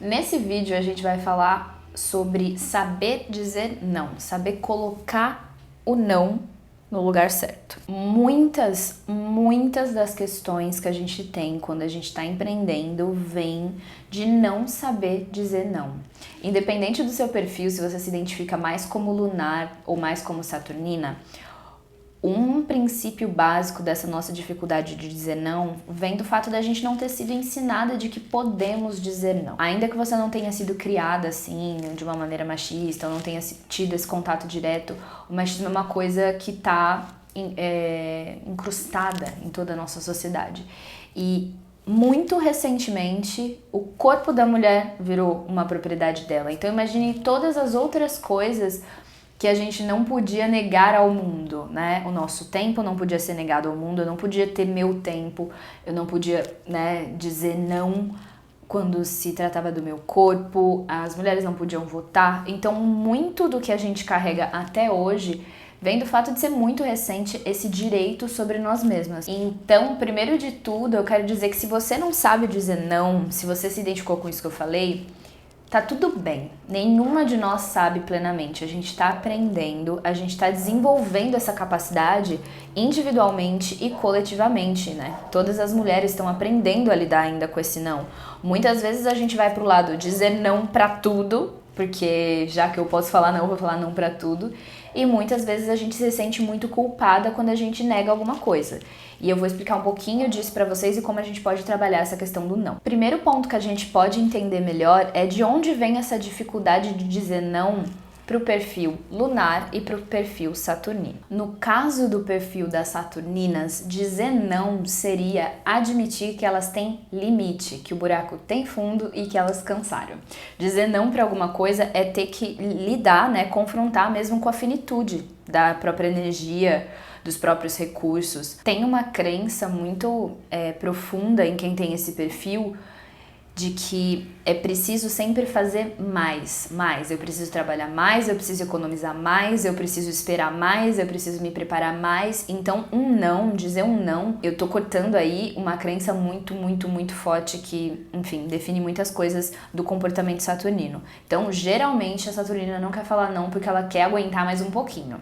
Nesse vídeo a gente vai falar sobre saber dizer não, saber colocar o não no lugar certo. Muitas das questões que a gente tem quando a gente está empreendendo vêm de não saber dizer não. Independente do seu perfil, se você se identifica mais como lunar ou mais como saturnina, um princípio básico dessa nossa dificuldade de dizer não vem do fato da gente não ter sido ensinada de que podemos dizer não. Ainda que você não tenha sido criada assim, de uma maneira machista, ou não tenha tido esse contato direto, o machismo é uma coisa que está incrustada em toda a nossa sociedade. E muito recentemente, o corpo da mulher virou uma propriedade dela. Então imagine todas as outras coisas que a gente não podia negar ao mundo, né? O nosso tempo não podia ser negado ao mundo, eu não podia ter meu tempo, eu não podia, né, dizer não quando se tratava do meu corpo, as mulheres não podiam votar. Então, muito do que a gente carrega até hoje vem do fato de ser muito recente esse direito sobre nós mesmas. Então, primeiro de tudo, eu quero dizer que se você não sabe dizer não, se você se identificou com isso que eu falei, tá tudo bem, nenhuma de nós sabe plenamente, a gente tá aprendendo, a gente tá desenvolvendo essa capacidade individualmente e coletivamente, né? Todas as mulheres estão aprendendo a lidar ainda com esse não. Muitas vezes a gente vai pro lado dizer não pra tudo, porque já que eu posso falar não, eu vou falar não pra tudo. E muitas vezes a gente se sente muito culpada quando a gente nega alguma coisa. E eu vou explicar um pouquinho disso pra vocês e como a gente pode trabalhar essa questão do não. Primeiro ponto que a gente pode entender melhor é de onde vem essa dificuldade de dizer não pro perfil lunar e pro perfil saturnino. No caso do perfil das saturninas, dizer não seria admitir que elas têm limite, que o buraco tem fundo e que elas cansaram. Dizer não para alguma coisa é ter que lidar, né, confrontar mesmo com a finitude da própria energia, dos próprios recursos. Tem uma crença muito profunda em quem tem esse perfil de que é preciso sempre fazer mais. Eu preciso trabalhar mais, eu preciso economizar mais, eu preciso esperar mais, eu preciso me preparar mais. Então, dizer um não, eu tô cortando aí uma crença muito forte que, enfim, define muitas coisas do comportamento saturnino. Então, geralmente, a saturnina não quer falar não porque ela quer aguentar mais um pouquinho.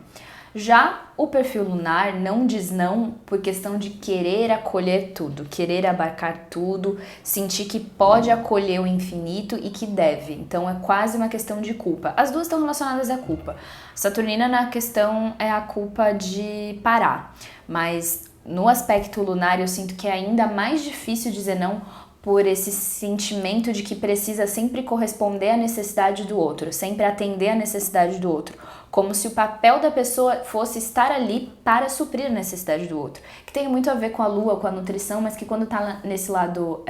Já o perfil lunar não diz não por questão de querer acolher tudo, querer abarcar tudo, sentir que pode acolher o infinito e que deve. Então é quase uma questão de culpa. As duas estão relacionadas à culpa. Saturnina na questão é a culpa de parar, mas no aspecto lunar eu sinto que é ainda mais difícil dizer não por esse sentimento de que precisa sempre corresponder à necessidade do outro, sempre atender à necessidade do outro, como se o papel da pessoa fosse estar ali para suprir a necessidade do outro, que tem muito a ver com a lua, com a nutrição, mas que quando tá nesse lado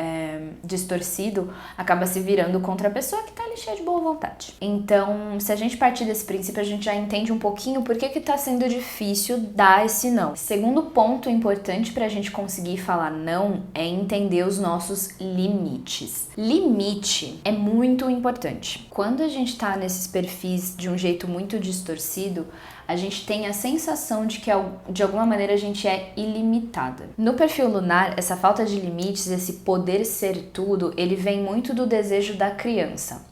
distorcido, acaba se virando contra a pessoa que tá ali cheia de boa vontade. Então, se a gente partir desse princípio, a gente já entende um pouquinho por que tá sendo difícil dar esse não. Segundo ponto importante pra gente conseguir falar não é entender os nossos limites. Limite é muito importante. Quando a gente tá nesses perfis de um jeito muito distorcido, a gente tem a sensação de que de alguma maneira a gente é ilimitada. No perfil lunar, essa falta de limites, esse poder ser tudo, ele vem muito do desejo da criança.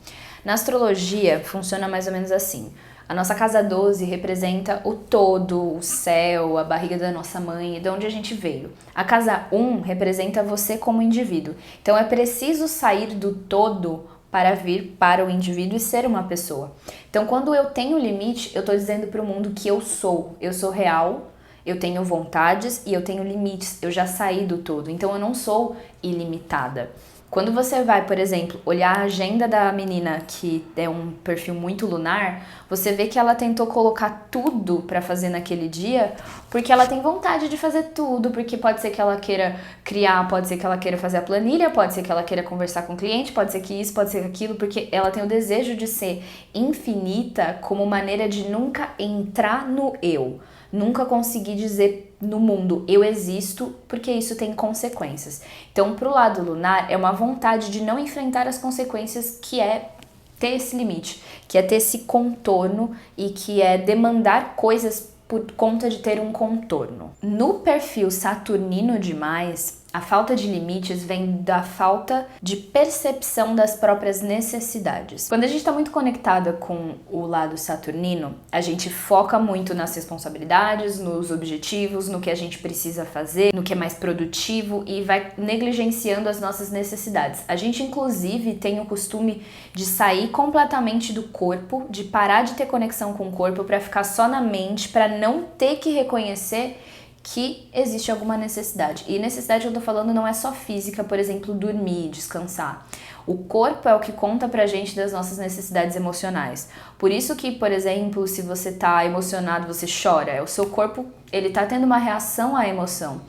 Na astrologia, funciona mais ou menos assim. A nossa casa 12 representa o todo, o céu, a barriga da nossa mãe, de onde a gente veio. A casa 1 representa você como indivíduo. Então é preciso sair do todo para vir para o indivíduo e ser uma pessoa. Então quando eu tenho limite, eu estou dizendo para o mundo que eu sou real, eu tenho vontades e eu tenho limites, eu já saí do todo, então eu não sou ilimitada. Quando você vai, por exemplo, olhar a agenda da menina que é um perfil muito lunar, você vê que ela tentou colocar tudo pra fazer naquele dia, porque ela tem vontade de fazer tudo, porque pode ser que ela queira criar, pode ser que ela queira fazer a planilha, pode ser que ela queira conversar com o cliente, pode ser que isso, pode ser aquilo, porque ela tem o desejo de ser infinita como maneira de nunca entrar no eu. Nunca conseguir dizer no mundo, eu existo, porque isso tem consequências. Então, pro lado lunar, é uma vontade de não enfrentar as consequências que é ter esse limite, que é ter esse contorno e que é demandar coisas por conta de ter um contorno. No perfil saturnino demais, A falta de limites vem da falta de percepção das próprias necessidades. Quando a gente está muito conectada com o lado saturnino, a gente foca muito nas responsabilidades, nos objetivos, no que a gente precisa fazer, no que é mais produtivo e vai negligenciando as nossas necessidades. A gente, inclusive, tem o costume de sair completamente do corpo, de parar de ter conexão com o corpo para ficar só na mente, para não ter que reconhecer que existe alguma necessidade. E necessidade que eu tô falando não é só física, por exemplo, dormir, descansar. O corpo é o que conta pra gente das nossas necessidades emocionais. Por isso que, por exemplo, se você tá emocionado, você chora. É o seu corpo, ele tá tendo uma reação à emoção.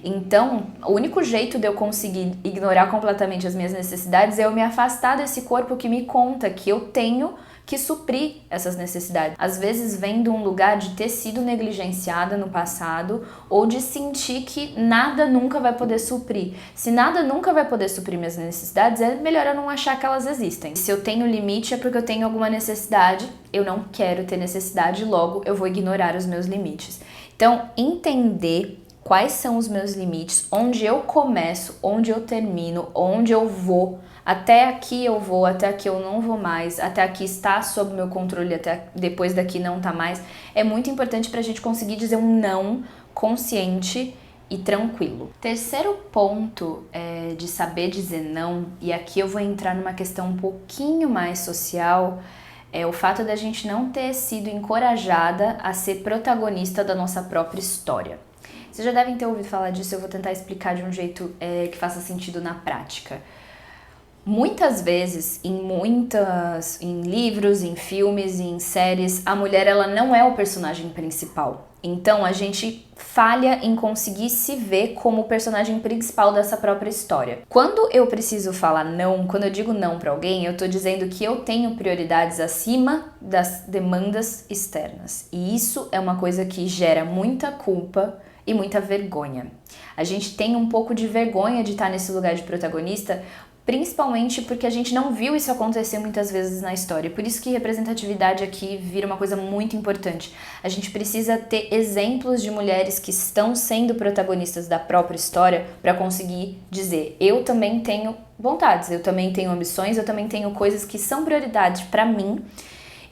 Então, o único jeito de eu conseguir ignorar completamente as minhas necessidades é eu me afastar desse corpo que me conta que eu tenho que suprir essas necessidades. Às vezes vem de um lugar de ter sido negligenciada no passado ou de sentir que nada nunca vai poder suprir. Se nada nunca vai poder suprir minhas necessidades, é melhor eu não achar que elas existem. Se eu tenho limite é porque eu tenho alguma necessidade, eu não quero ter necessidade, logo eu vou ignorar os meus limites. Então, entender quais são os meus limites, onde eu começo, onde eu termino, onde eu vou. Até aqui eu vou, até aqui eu não vou mais, até aqui está sob meu controle, até depois daqui não tá mais. É muito importante pra gente conseguir dizer um não consciente e tranquilo. Terceiro ponto de saber dizer não, e aqui eu vou entrar numa questão um pouquinho mais social, é o fato da gente não ter sido encorajada a ser protagonista da nossa própria história. Vocês já devem ter ouvido falar disso, eu vou tentar explicar de um jeito que faça sentido na prática. Muitas vezes, em livros, em filmes, em séries, a mulher ela não é o personagem principal. Então a gente falha em conseguir se ver como o personagem principal dessa própria história. Quando eu preciso falar não, quando eu digo não pra alguém, eu tô dizendo que eu tenho prioridades acima das demandas externas. E isso é uma coisa que gera muita culpa e muita vergonha. A gente tem um pouco de vergonha de estar nesse lugar de protagonista, principalmente porque a gente não viu isso acontecer muitas vezes na história. Por isso que representatividade aqui vira uma coisa muito importante. A gente precisa ter exemplos de mulheres que estão sendo protagonistas da própria história para conseguir dizer: eu também tenho vontades, eu também tenho ambições, eu também tenho coisas que são prioridade para mim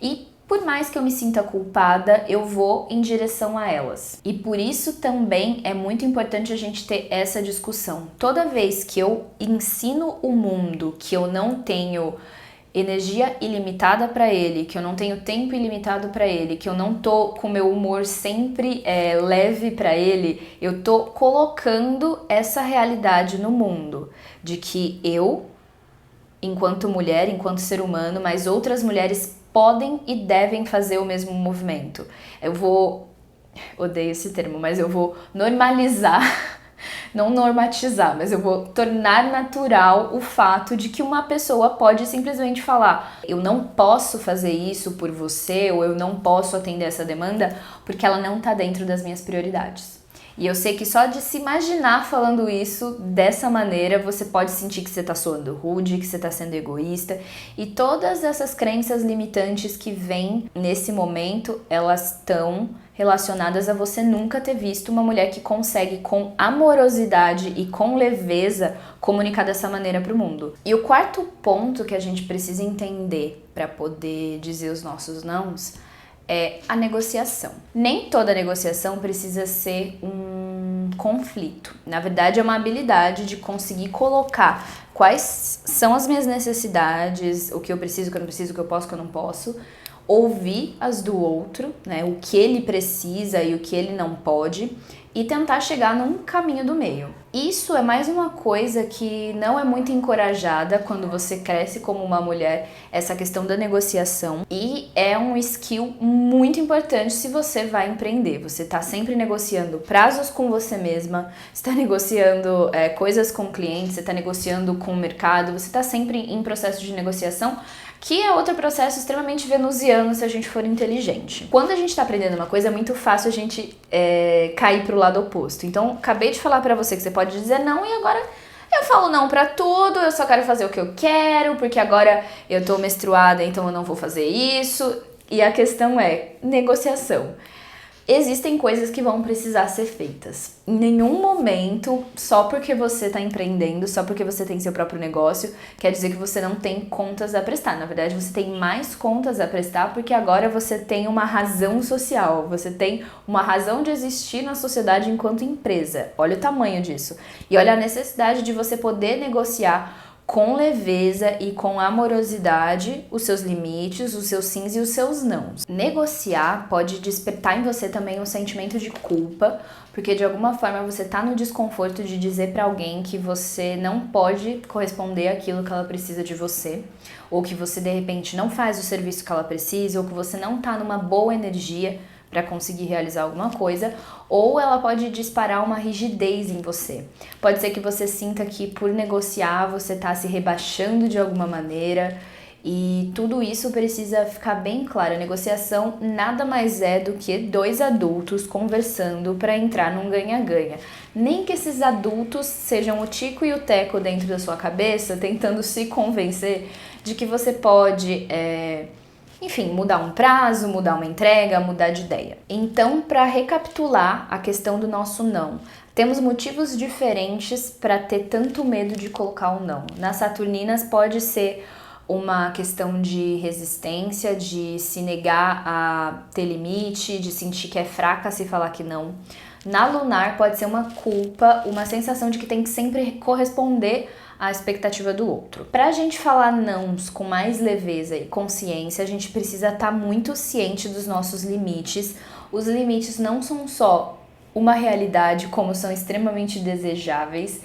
e por mais que eu me sinta culpada, eu vou em direção a elas. E por isso também é muito importante a gente ter essa discussão. Toda vez que eu ensino o mundo que eu não tenho energia ilimitada para ele, que eu não tenho tempo ilimitado para ele, que eu não tô com meu humor sempre leve para ele, eu tô colocando essa realidade no mundo de que eu, enquanto mulher, enquanto ser humano, mas outras mulheres podem e devem fazer o mesmo movimento. Odeio esse termo, mas eu vou normalizar, não normatizar, mas eu vou tornar natural o fato de que uma pessoa pode simplesmente falar: eu não posso fazer isso por você, ou eu não posso atender essa demanda porque ela não tá dentro das minhas prioridades. E eu sei que só de se imaginar falando isso dessa maneira, você pode sentir que você tá soando rude, que você tá sendo egoísta. E todas essas crenças limitantes que vêm nesse momento, elas estão relacionadas a você nunca ter visto uma mulher que consegue com amorosidade e com leveza comunicar dessa maneira pro mundo. E o quarto ponto que a gente precisa entender para poder dizer os nossos nãos é a negociação. Nem toda negociação precisa ser um conflito. Na verdade, é uma habilidade de conseguir colocar quais são as minhas necessidades, o que eu preciso, o que eu não preciso, o que eu posso, o que eu não posso, ouvir as do outro, né, o que ele precisa e o que ele não pode, e tentar chegar num caminho do meio. Isso é mais uma coisa que não é muito encorajada quando você cresce como uma mulher, essa questão da negociação, e é um skill muito importante se você vai empreender. Você tá sempre negociando prazos com você mesma, você tá negociando coisas com clientes, você tá negociando com o mercado, você tá sempre em processo de negociação, que é outro processo extremamente venusiano se a gente for inteligente. Quando a gente tá aprendendo uma coisa, é muito fácil a gente cair pro lado oposto. Então, acabei de falar pra você que você pode dizer não e agora eu falo não pra tudo, eu só quero fazer o que eu quero, porque agora eu tô menstruada, então eu não vou fazer isso. E a questão é negociação. Existem coisas que vão precisar ser feitas. Em nenhum momento, só porque você está empreendendo, só porque você tem seu próprio negócio, quer dizer que você não tem contas a prestar. Na verdade, você tem mais contas a prestar porque agora você tem uma razão social, você tem uma razão de existir na sociedade enquanto empresa. Olha o tamanho disso. E olha a necessidade de você poder negociar com leveza e com amorosidade os seus limites, os seus sims e os seus nãos. Negociar pode despertar em você também um sentimento de culpa, porque de alguma forma você tá no desconforto de dizer pra alguém que você não pode corresponder àquilo que ela precisa de você, ou que você de repente não faz o serviço que ela precisa, ou que você não tá numa boa energia para conseguir realizar alguma coisa, ou ela pode disparar uma rigidez em você. Pode ser que você sinta que por negociar você está se rebaixando de alguma maneira, e tudo isso precisa ficar bem claro. A negociação nada mais é do que dois adultos conversando para entrar num ganha-ganha. Nem que esses adultos sejam o Tico e o Teco dentro da sua cabeça, tentando se convencer de que você pode enfim, mudar um prazo, mudar uma entrega, mudar de ideia. Então, para recapitular a questão do nosso não, temos motivos diferentes para ter tanto medo de colocar o não. Nas saturninas pode ser uma questão de resistência, de se negar a ter limite, de sentir que é fraca se falar que não. Na lunar pode ser uma culpa, uma sensação de que tem que sempre corresponder à expectativa do outro. Pra gente falar nãos com mais leveza e consciência, a gente precisa estar muito ciente dos nossos limites. Os limites não são só uma realidade, como são extremamente desejáveis,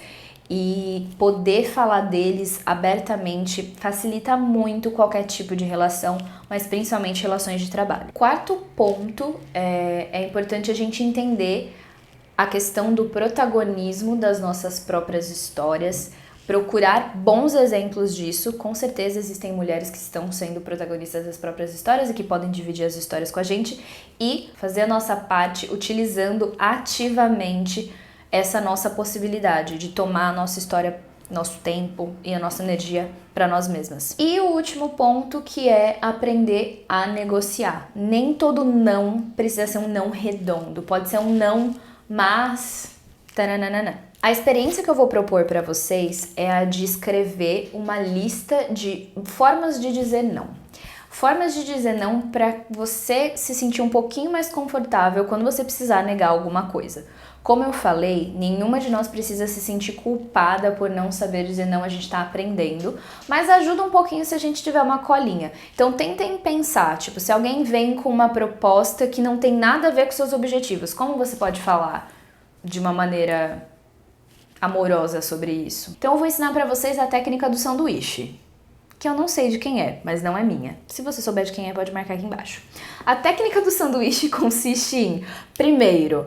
e poder falar deles abertamente facilita muito qualquer tipo de relação, mas principalmente relações de trabalho. Quarto ponto, é importante a gente entender a questão do protagonismo das nossas próprias histórias, procurar bons exemplos disso. Com certeza existem mulheres que estão sendo protagonistas das próprias histórias e que podem dividir as histórias com a gente, e fazer a nossa parte utilizando ativamente essa nossa possibilidade de tomar a nossa história, nosso tempo e a nossa energia para nós mesmas. E o último ponto, que é aprender a negociar. Nem todo não precisa ser um não redondo, pode ser um não, mas taranana. A experiência que eu vou propor para vocês é a de escrever uma lista de formas de dizer não. Formas de dizer não para você se sentir um pouquinho mais confortável quando você precisar negar alguma coisa. Como eu falei, nenhuma de nós precisa se sentir culpada por não saber dizer não, a gente tá aprendendo, mas ajuda um pouquinho se a gente tiver uma colinha. Então tentem pensar, tipo, se alguém vem com uma proposta que não tem nada a ver com seus objetivos, como você pode falar de uma maneira amorosa sobre isso? Então eu vou ensinar pra vocês a técnica do sanduíche, que eu não sei de quem é, mas não é minha. Se você souber de quem é, pode marcar aqui embaixo. A técnica do sanduíche consiste em, primeiro,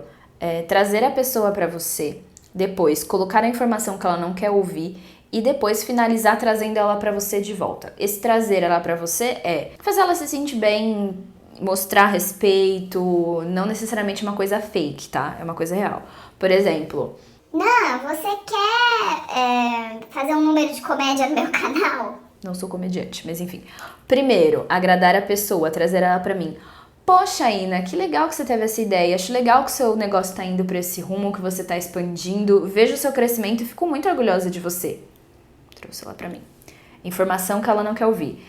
trazer a pessoa pra você, depois colocar a informação que ela não quer ouvir e depois finalizar trazendo ela pra você de volta. Esse trazer ela pra você é fazer ela se sentir bem, mostrar respeito, não necessariamente uma coisa fake, tá? É uma coisa real. Por exemplo... Não, você quer fazer um número de comédia no meu canal? Não sou comediante, mas enfim. Primeiro, agradar a pessoa, trazer ela pra mim. Poxa, Ina, que legal que você teve essa ideia. Acho legal que o seu negócio tá indo pra esse rumo, que você tá expandindo. Vejo o seu crescimento e fico muito orgulhosa de você. Trouxe ela pra mim. Informação que ela não quer ouvir.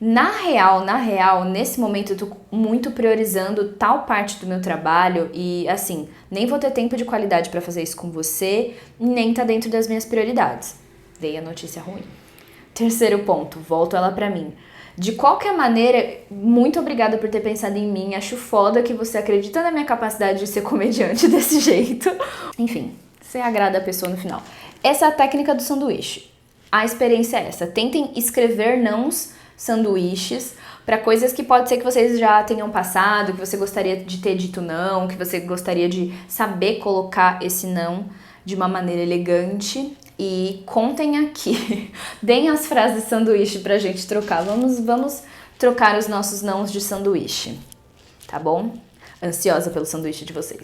Na real, nesse momento eu tô muito priorizando tal parte do meu trabalho e, assim, nem vou ter tempo de qualidade pra fazer isso com você, nem tá dentro das minhas prioridades. Dei a notícia ruim. Terceiro ponto, volto ela pra mim. De qualquer maneira, muito obrigada por ter pensado em mim. Acho foda que você acredita na minha capacidade de ser comediante desse jeito. Enfim, você agrada a pessoa no final. Essa é a técnica do sanduíche. A experiência é essa. Tentem escrever nãos sanduíches para coisas que pode ser que vocês já tenham passado, que você gostaria de ter dito não, que você gostaria de saber colocar esse não de uma maneira elegante. E contem aqui, deem as frases de sanduíche pra gente trocar. Vamos trocar os nossos nãos de sanduíche, tá bom? Ansiosa pelo sanduíche de vocês.